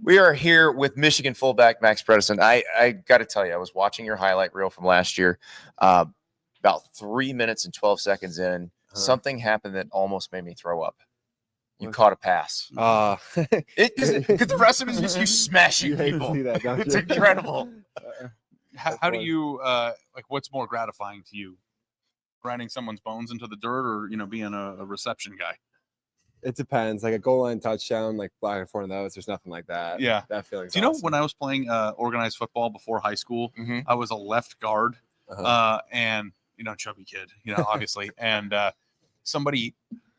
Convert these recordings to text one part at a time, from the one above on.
We are here with Michigan fullback Max Bredeson. I got to tell you, I was watching your highlight reel from last year. About 3 minutes and 12 seconds in, something happened that almost made me throw up. You caught a pass. The rest of it is just you smashing people. It's incredible. How do you what's more gratifying to you? Grinding someone's bones into the dirt, or being a reception guy? It depends. Like a goal line touchdown, like blocking for one of those, there's nothing like that. Yeah. That feeling. Do you know when I was playing organized football before high school, I was a left guard, and chubby kid, obviously, and somebody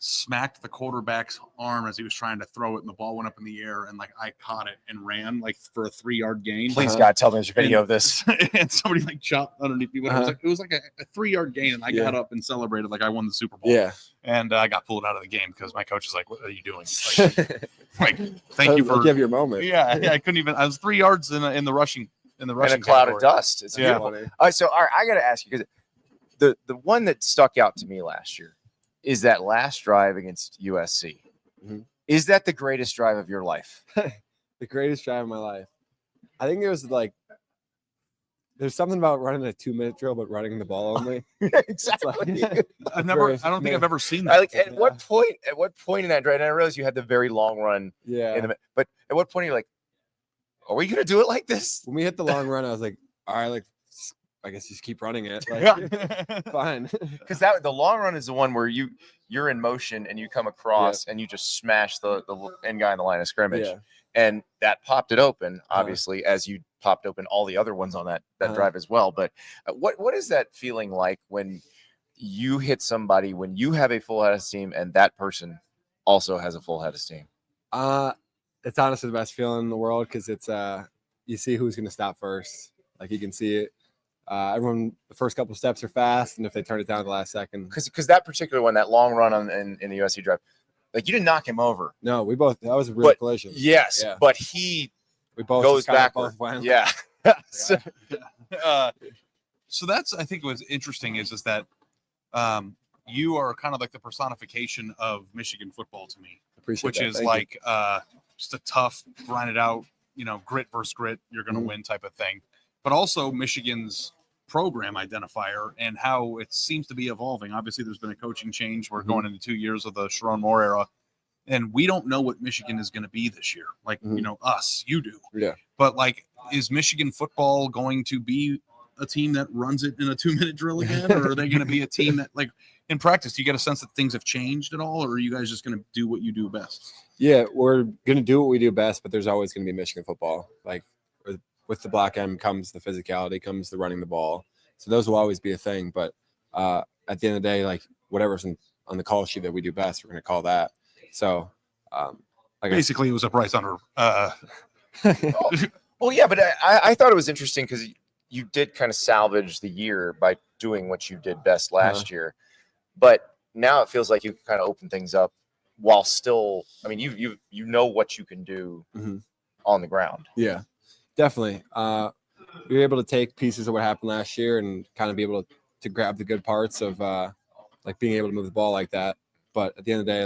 smacked the quarterback's arm as he was trying to throw it, and the ball went up in the air, and I caught it and ran for a 3-yard gain. Please God, tell me there's a video of this. And somebody chopped underneath me. It was like a 3-yard gain, and I got up and celebrated like I won the Super Bowl. Yeah. And I got pulled out of the game because my coach is like, "What are you doing?" Thank you for give your moment. Yeah, I couldn't even. I was 3 yards in the rushing in a cloud of dust. It's beautiful. All right, so I got to ask you, because the one that stuck out to me last year is that last drive against USC. Is that the greatest drive of your life? The greatest drive of my life. I think it was there's something about running a 2-minute drill, but running the ball only. Exactly. I don't think I've ever seen that. At what point in that drive? And I realized you had the very long run. Yeah. But at what point are you like, are we gonna do it like this? When we hit the long run, I was like, all right, I guess just keep running it. Fine. Because the long run is the one where you're in motion and you come across and you just smash the end guy in the line of scrimmage. Yeah. And that popped it open, obviously, as you popped open all the other ones on that drive as well. But what is that feeling like when you hit somebody, when you have a full head of steam and that person also has a full head of steam? It's honestly the best feeling in the world, because it's you see who's going to stop first. Like, you can see it. Everyone, the first couple steps are fast, and if they turn it down at the last second. Because that particular one, that long run in the USC drive, like, you didn't knock him over. No, that was a real collision. Yes, yeah. But we both goes backward. Yeah. So that's, I think, what's interesting is that you are kind of like the personification of Michigan football to me. Appreciate that. Which is just a tough, grind it out, grit versus grit, you're going to win type of thing. But also Michigan's program identifier and how it seems to be evolving. Obviously, there's been a coaching change. We're going into 2 years of the Sharon Moore era, and we don't know what Michigan is going to be this year. You do. Yeah. But is Michigan football going to be a team that runs it in a 2-minute drill again, or are they going to be a team that, in practice, do you get a sense that things have changed at all, or are you guys just going to do what you do best? Yeah, we're going to do what we do best, but there's always going to be Michigan football. With the block M comes the physicality, comes the running the ball. So those will always be a thing. But at the end of the day, whatever's on the call sheet that we do best, we're going to call that. So basically, it was a Bryce Underwood. Well, yeah, but I thought it was interesting because you did kind of salvage the year by doing what you did best last year. But now it feels like you kind of open things up while still, you know what you can do on the ground. Yeah. Definitely. We were able to take pieces of what happened last year and kind of be able to grab the good parts of being able to move the ball like that. But at the end of the day,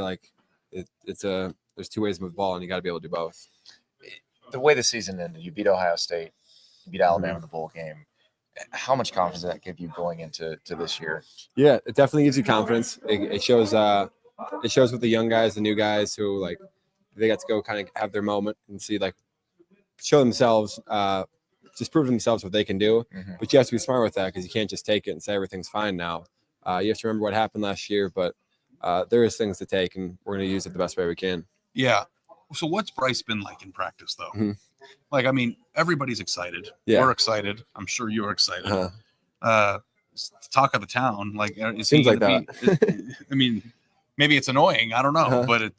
there's two ways to move the ball, and you got to be able to do both. The way the season ended, you beat Ohio State, you beat Alabama in the bowl game. How much confidence does that give you going into this year? Yeah, it definitely gives you confidence. It shows with the young guys, the new guys who they got to go kind of have their moment and see show themselves, just prove to themselves what they can do. But you have to be smart with that, because you can't just take it and say everything's fine now. You have to remember what happened last year, but there is things to take, and we're going to use it the best way we can. Yeah. So what's Bryce been like in practice, though? Everybody's excited. Yeah. We're excited. I'm sure you're excited. Talk of the town. It seems like that. Maybe it's annoying. I don't know. But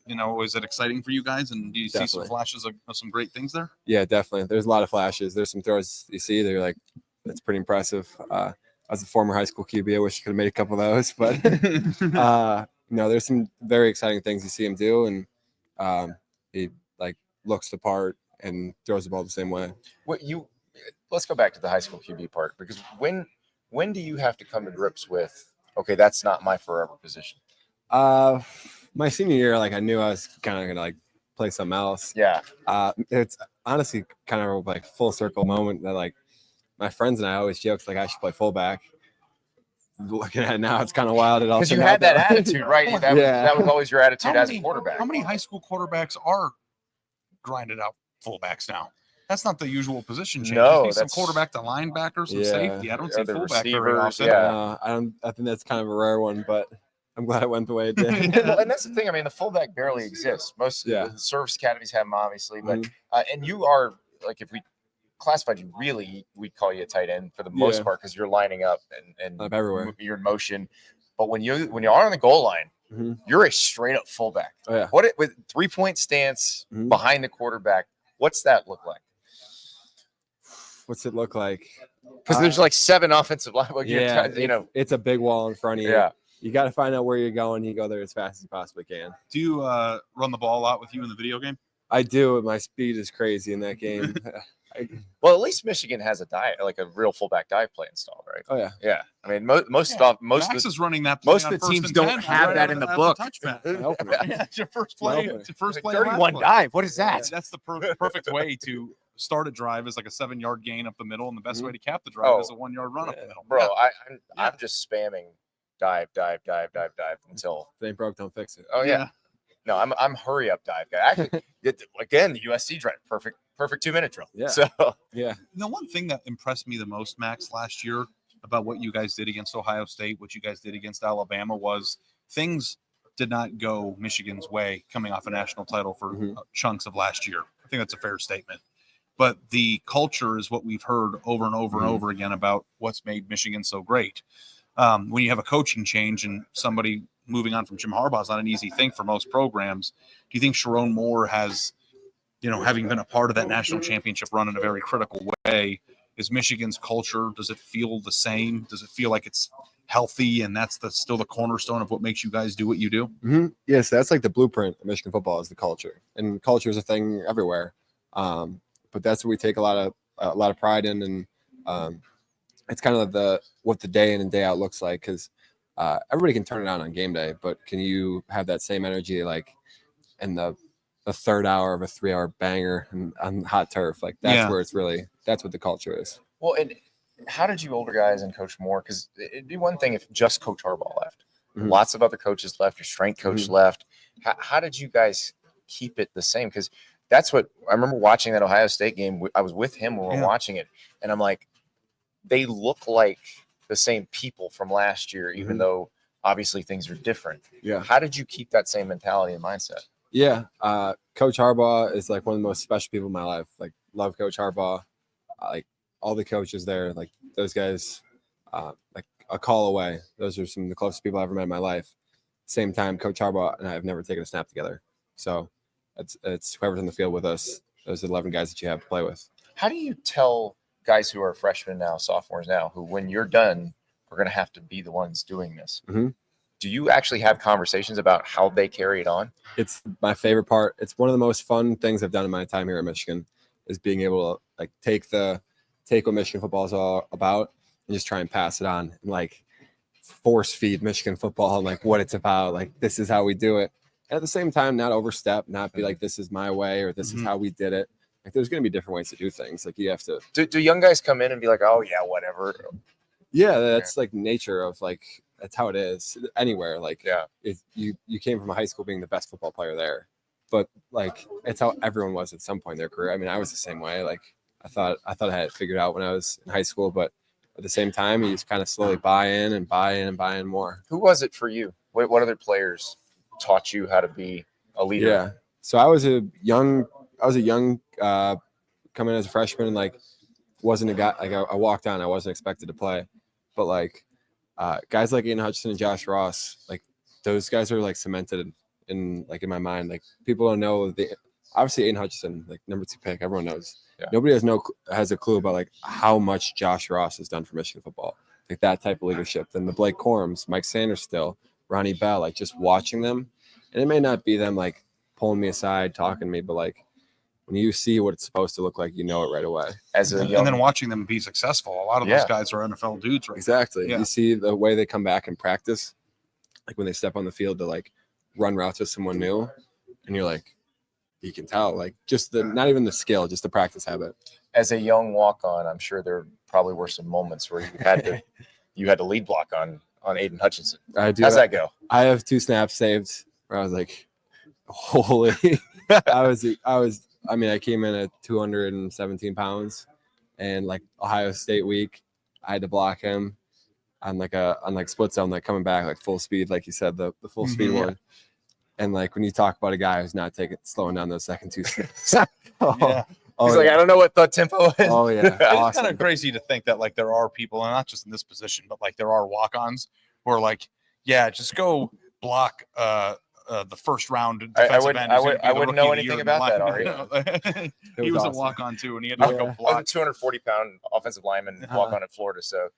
is it exciting for you guys? And do you see some flashes of some great things there? Yeah, definitely. There's a lot of flashes. There's some throws you see. They're that's pretty impressive. As a former high school QB, I wish I could have made a couple of those. But, there's some very exciting things you see him do. And he looks the part and throws the ball the same way. Let's go back to the high school QB part, because when do you have to come to grips with, okay, that's not my forever position? My senior year, I knew I was kind of gonna play something else. Yeah. It's honestly kind of like full circle moment that like my friends and I always joked like I should play fullback. Looking at it now, it's kind of wild. It all Because you turned had out that way. attitude, right? Yeah. That was always your attitude as a How quarterback. many high school quarterbacks are grinded out fullbacks now? That's not the usual position change. No, You see some that's- quarterback to linebacker, some Yeah. safety. I don't see the fullback very receivers, often. yeah. I think that's kind of a rare one, but I'm glad it went the way it did. Well, and that's the thing. I mean, the fullback barely exists. Most Yeah. the service academies have them, obviously, but Mhm. and you are like, if we classified you, really, we'd call you a tight end for the most Yeah. part because you're lining up and Up everywhere. you're in motion. But when you are on the goal line, Mhm. you're a straight up fullback. Oh yeah. With 3-point stance Mhm. behind the quarterback, what's that look like? What's it look like? Because there's like 7 offensive line. Like Yeah, you know, it's a big wall in front of you. yeah. You got to find out where you're going. You go there as fast as you possibly can. Do you run the ball a lot with you in the video game? I do. My speed is crazy in that game. Well, at least Michigan has a dive, like a real fullback dive play installed, right? Oh yeah. Yeah. I mean, most Max is running that. Play most on of the first teams and don't 10 have right that out in of the book. touchback. Opener. Yeah, it's your first play. Opener. It's your first play. 31 last play. dive. What is that? That's the perfect way to start a drive is like a 7-yard gain up the middle, and the best way to cap the drive is a 1-yard run up the middle. Bro, Yeah. I'm just spamming dive until. If it ain't broke, don't fix it. Oh yeah. No, I'm hurry up dive guy. Actually, again, the USC drive, perfect 2-minute drill. Yeah. So Yeah. The one thing that impressed me the most, Max, last year about what you guys did against Ohio State, what you guys did against Alabama was things did not go Michigan's way coming off a national title for chunks of last year. I think that's a fair statement. But the culture is what we've heard over and over and over again about what's made Michigan so great. When you have a coaching change and somebody moving on from Jim Harbaugh is not an easy thing for most programs. Do you think Sharon Moore has, having been a part of that national championship run in a very critical way, is Michigan's culture, does it feel the same? Does it feel like it's healthy and that's still the cornerstone of what makes you guys do what you do? Mm-hmm. Yes, that's like the blueprint of Michigan football is the culture, and culture is a thing everywhere. But that's what we take a lot of pride in, and it's kind of what the day in and day out looks like because everybody can turn it on game day, but can you have that same energy like in the third hour of a 3-hour banger on hot turf? Like that's where it's really that's what the culture is. Well, and how did you older guys and Coach Moore? Because it'd be one thing if just Coach Harbaugh left. Mhm. Lots of other coaches left. Your strength coach left. How did you guys keep it the same? Because that's what I remember watching that Ohio State game. I was with him when we were watching it, and I'm like, they look like the same people from last year, even though obviously things are different. Yeah. How did you keep that same mentality and mindset? Yeah. Coach Harbaugh is like one of the most special people in my life. Like love Coach Harbaugh. Like all the coaches there, like those guys, like a call away. Those are some of the closest people I've ever met in my life. Same time, Coach Harbaugh and I have never taken a snap together. So it's whoever's on the field with us. Those are 11 guys that you have to play with. How do you tell guys who are freshmen now, sophomores now, who when you're done, are going to have to be the ones doing this? Mm-hmm. Do you actually have conversations about how they carry it on? It's my favorite part. It's one of the most fun things I've done in my time here at Michigan is being able to like take what Michigan football is all about and just try and pass it on and like force feed Michigan football and like what it's about. Like this is how we do it. And at the same time, not overstep, not be like this is my way or this is how we did it. Like there's going to be different ways to do things. Like you have to. Do young guys come in and be like, oh yeah, whatever? Yeah, that's like nature of like that's how it is anywhere. Like if you came from a high school being the best football player there, but like it's how everyone was at some point in their career. I mean, I was the same way. Like I thought I had it figured out when I was in high school, but at the same time, you just kind of slowly buy in more. Who was it for you? What other players taught you how to be a leader? Yeah, so I was a young coming as a freshman, and like wasn't a guy like I walked on. I wasn't expected to play, but like guys like Aiden Hutchinson and Josh Ross, like those guys are like cemented in my mind. Like people don't know obviously Aiden Hutchinson, like number 2 pick, everyone knows. Yeah. Nobody has a clue about like how much Josh Ross has done for Michigan football, like that type of leadership. Then the Blake Corums, Mike Sanders, still Ronnie Bell, like just watching them, and it may not be them like pulling me aside, talking to me, but like when you see what it's supposed to look like, you know it right away. And then watching them be successful, a lot of those guys are NFL dudes, right? Exactly. Yeah. You see the way they come back in practice, like when they step on the field to like run routes with someone new, and you're like, you can tell, like just not even the skill, just the practice habit. As a young walk-on, I'm sure there probably were some moments where you had to lead block on Aiden Hutchinson. I do. How's that go? I have 2 snaps saved where I was like, holy, I came in at 217 pounds, and like Ohio State week, I had to block him on like split zone, like coming back like full speed, like you said, the full speed one. And like when you talk about a guy who's not slowing down those second 2 steps. He's like, I don't know what the tempo is. Oh yeah, awesome. It's kind of crazy to think that like there are people, and not just in this position, but like there are walk-ons who are like, yeah, just go block the first round defensive end. I wouldn't know anything about that, Ari. He was awesome. A walk-on too, and he had to go block. I was a 240-pound offensive lineman walk-on at Florida, so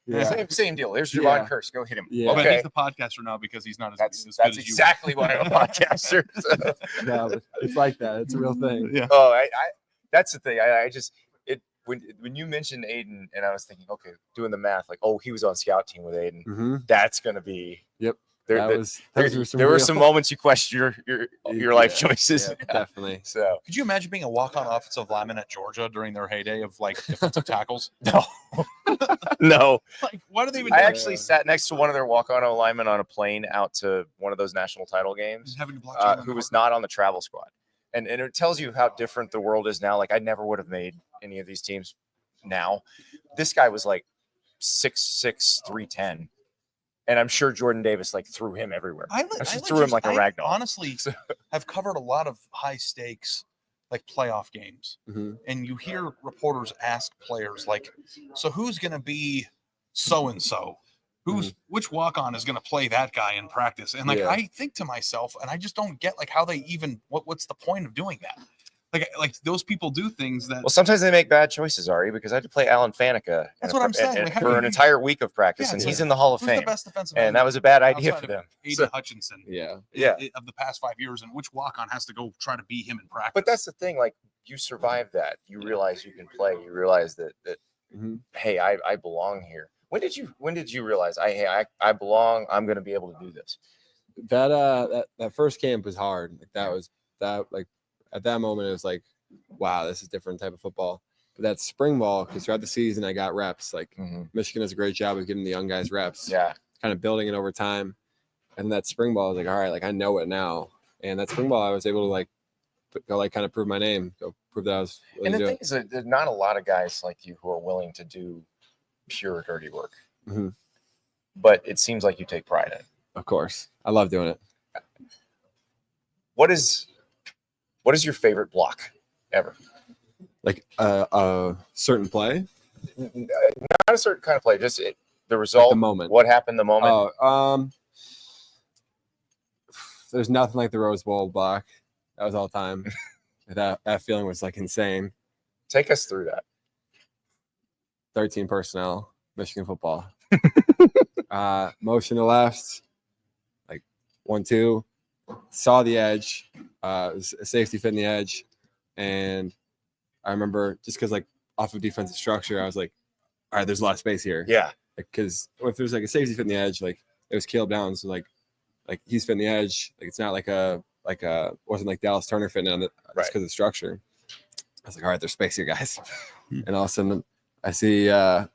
same deal. There's Javon Curse. Go hit him. Yeah. But he's the podcaster now because he's not as good as that's exactly why I'm a podcaster. So. No, it's like that. It's a real thing. Yeah. Oh, that's the thing. When you mentioned Aiden, and I was thinking, okay, doing the math, like, oh, he was on scout team with Aiden. Mm-hmm. That's gonna be. Yep. There were some moments you questioned your life choices. Yeah, definitely. So, could you imagine being a walk-on offensive lineman at Georgia during their heyday of like defensive tackles? No. Like, why do they even? I actually sat next to one of their walk-on linemen on a plane out to one of those national title games, who was not on the travel squad, and it tells you how different the world is now. Like, I never would have made any of these teams now. This guy was like 6'6", 310. And I'm sure Jordan Davis like threw him everywhere. I threw him like a ragdoll. Honestly, have covered a lot of high stakes like playoff games, and you hear reporters ask players like, "So who's going to be so and so? Which walk on is going to play that guy in practice?" And like I think to myself, and I just don't get like how they even what's the point of doing that? Like those people do things that. Well, sometimes they make bad choices, Ari, because I had to play Alan Faneca. That's what I'm saying. Like, for an entire week of practice, and he's in the Hall of Fame. The best defensive and that was a bad idea for them. Aiden Hutchinson. Of the past 5 years, and which walk-on has to go try to beat him in practice? But that's the thing. Like, you survive that. You realize you can play. You realize that hey, I belong here. When did you realize I belong? I'm going to be able to do this. That first camp was hard. Like at that moment it was like, wow, this is a different type of football. But that spring ball, because throughout the season I got reps. Like Michigan does a great job of giving the young guys reps. Yeah. Kind of building it over time. And that spring ball, I was like, all right, like I know it now. And that spring ball, I was able to like go like kind of prove my name, go prove that I was willing to do it. And the thing is that there's not a lot of guys like you who are willing to do pure dirty work. But it seems like you take pride in it. Of course. I love doing it. What is your favorite block ever? Like a certain play? Not a certain kind of play, just the result, like the moment. What happened the moment? There's nothing like the Rose Bowl block. That was all time. that feeling was like insane. Take us through that. 13 personnel, Michigan football. Motion to left, like 1-2. Saw the edge. It was a safety fit in the edge, and I remember just because like off of defensive structure, I was like, all right, there's a lot of space here. Yeah. Because if there's like a safety fit in the edge, like it was Caleb Downs, so like he's fitting the edge. Like it's not like a wasn't like Dallas Turner fitting on the just because of the structure. I was like, all right, there's space here, guys. And all of a sudden I see I'm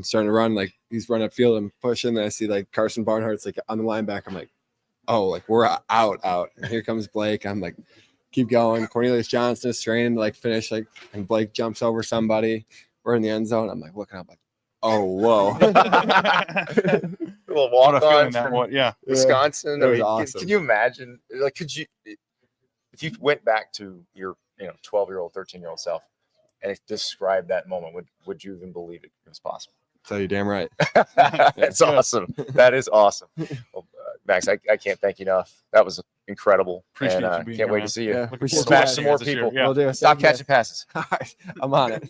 starting to run, like he's running upfield and pushing, and I see like Carson Barnhart's like on the linebacker. I'm like, oh, like we're out. And here comes Blake. I'm like, keep going. Cornelius Johnson is training to like finish, like, and Blake jumps over somebody. We're in the end zone. I'm like looking up, like, oh, whoa. A little walk on from Wisconsin. That was awesome. Can you imagine? Like, if you went back to your 12-year-old, 13-year-old self and described that moment, would you even believe it was possible? So you're damn right. That's awesome. That is awesome. Well, Max, I can't thank you enough. That was incredible. Appreciate you being can't here, wait man. to see you. Yeah, Smash some more people. We'll do. Stop catching passes. All right, I'm on it.